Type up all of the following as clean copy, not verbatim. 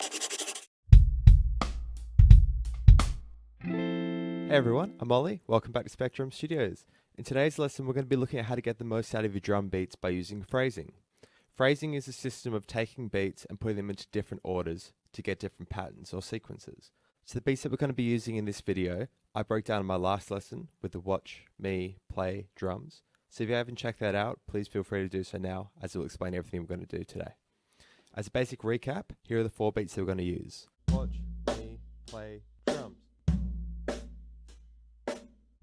Hey everyone, I'm Oly. Welcome back to Specdrum Studios. In today's lesson, we're going to be looking at how to get the most out of your drum beats by using phrasing. Phrasing is a system of taking beats and putting them into different orders to get different patterns or sequences. So the beats that we're going to be using in this video, I broke down in my last lesson with the watch, me, play, drums. So if you haven't checked that out, please feel free to do so now, as it will explain everything we're going to do today. As a basic recap, here are the 4 beats that we're going to use. Watch, me, play, drums.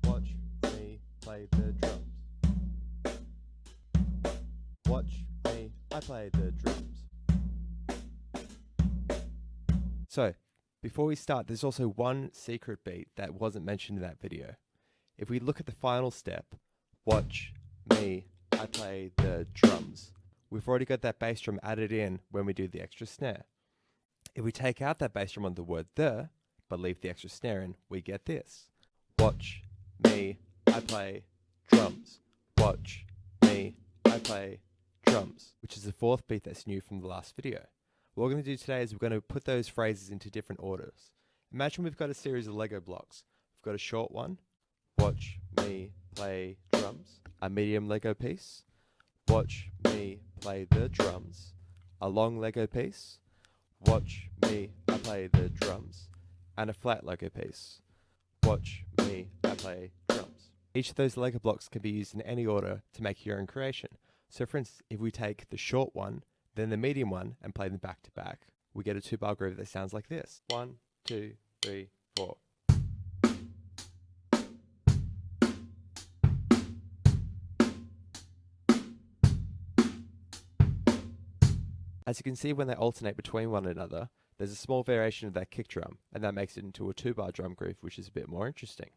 Watch me play the drums. Watch me, I play the drums. So, before we start, there's also one secret beat that wasn't mentioned in that video. If we look at the final step, watch me, I play the drums, we've already got that bass drum added in when we do the extra snare. If we take out that bass drum on the word the, but leave the extra snare in, we get this. Watch me, I play drums. Watch me, I play drums, which is the 4th beat that's new from the last video. What we're going to do today is we're going to put those phrases into different orders. Imagine we've got a series of Lego blocks. We've got a short one, watch me play drums, a medium Lego piece, watch me play the drums, a long Lego piece, watch me, I play the drums, and a flat Lego piece. Watch me, I play drums. Each of those Lego blocks can be used in any order to make your own creation. So for instance, if we take the short one, then the medium one, and play them back to back, we get a 2-bar groove that sounds like this. 1, 2, 3, 4. As you can see, when they alternate between one another, there's a small variation of that kick drum, and that makes it into a 2-bar drum groove, which is a bit more interesting.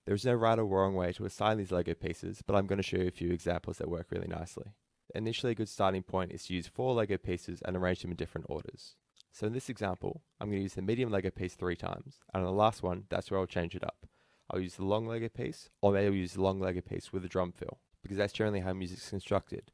There is no right or wrong way to assign these Lego pieces, but I'm going to show you a few examples that work really nicely. Initially, a good starting point is to use 4 Lego pieces and arrange them in different orders. So in this example, I'm going to use the medium Lego piece 3 times, and on the last one, that's where I'll change it up. I'll use the long Lego piece, or maybe I'll use the long Lego piece with a drum fill, because that's generally how music's constructed.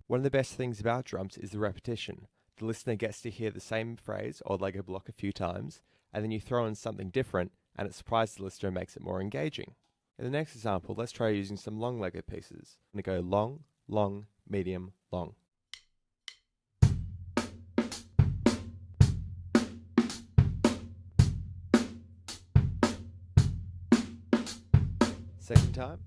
One of the best things about drums is the repetition. The listener gets to hear the same phrase or Lego block a few times, and then you throw in something different, and it surprises the listener and makes it more engaging. In the next example, let's try using some long Lego pieces. I'm going to go long, long, medium, long. Second time.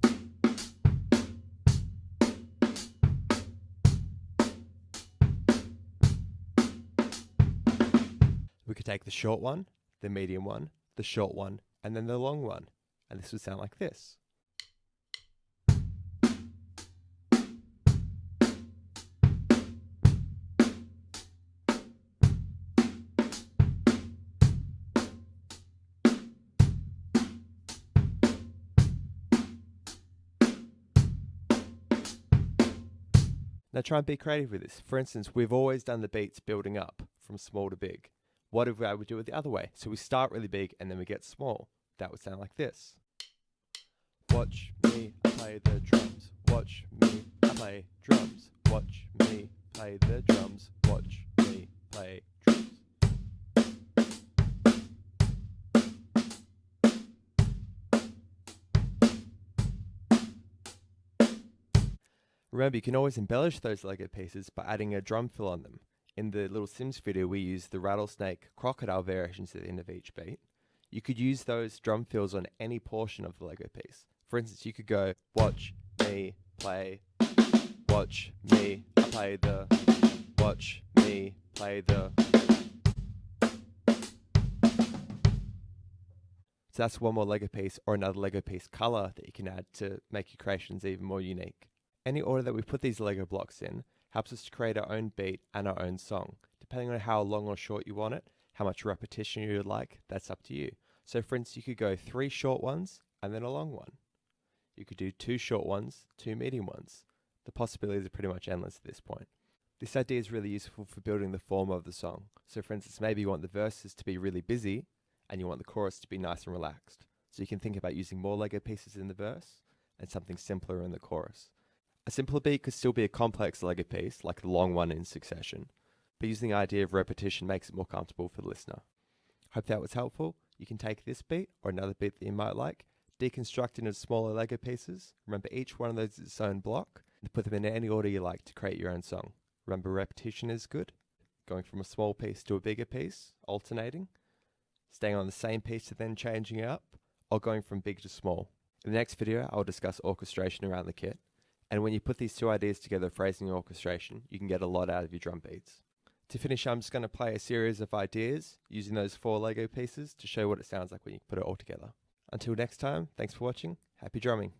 We could take the short one, the medium one, the short one, and then the long one. And this would sound like this. Now try and be creative with this. For instance, we've always done the beats building up from small to big. What if I would do it the other way? So we start really big and then we get small. That would sound like this. Watch me, I play the drums. Watch me, I play drums. Watch me, play the drums. Watch me, play drums. Remember, you can always embellish those Lego pieces by adding a drum fill on them. In the Little Sims video, we use the rattlesnake crocodile variations at the end of each beat. You could use those drum fills on any portion of the Lego piece. For instance, you could go, watch me play, watch me play the, watch me play the. So that's one more Lego piece or another Lego piece color that you can add to make your creations even more unique. Any order that we put these Lego blocks in helps us to create our own beat and our own song. Depending on how long or short you want it, how much repetition you would like, that's up to you. So for instance, you could go 3 short ones and then a long one. You could do 2 short ones, 2 medium ones. The possibilities are pretty much endless at this point. This idea is really useful for building the form of the song. So for instance, maybe you want the verses to be really busy and you want the chorus to be nice and relaxed. So you can think about using more Lego pieces in the verse and something simpler in the chorus. A simpler beat could still be a complex Lego piece, like the long one in succession, but using the idea of repetition makes it more comfortable for the listener. Hope that was helpful. You can take this beat or another beat that you might like, deconstruct into smaller Lego pieces. Remember, each one of those is its own block, and put them in any order you like to create your own song. Remember, repetition is good. Going from a small piece to a bigger piece, alternating, staying on the same piece to then changing it up, or going from big to small. In the next video, I'll discuss orchestration around the kit. And when you put these two ideas together, phrasing and orchestration, you can get a lot out of your drum beats. To finish, I'm just going to play a series of ideas using those 4 Lego pieces to show what it sounds like when you put it all together. Until next time, thanks for watching. Happy drumming.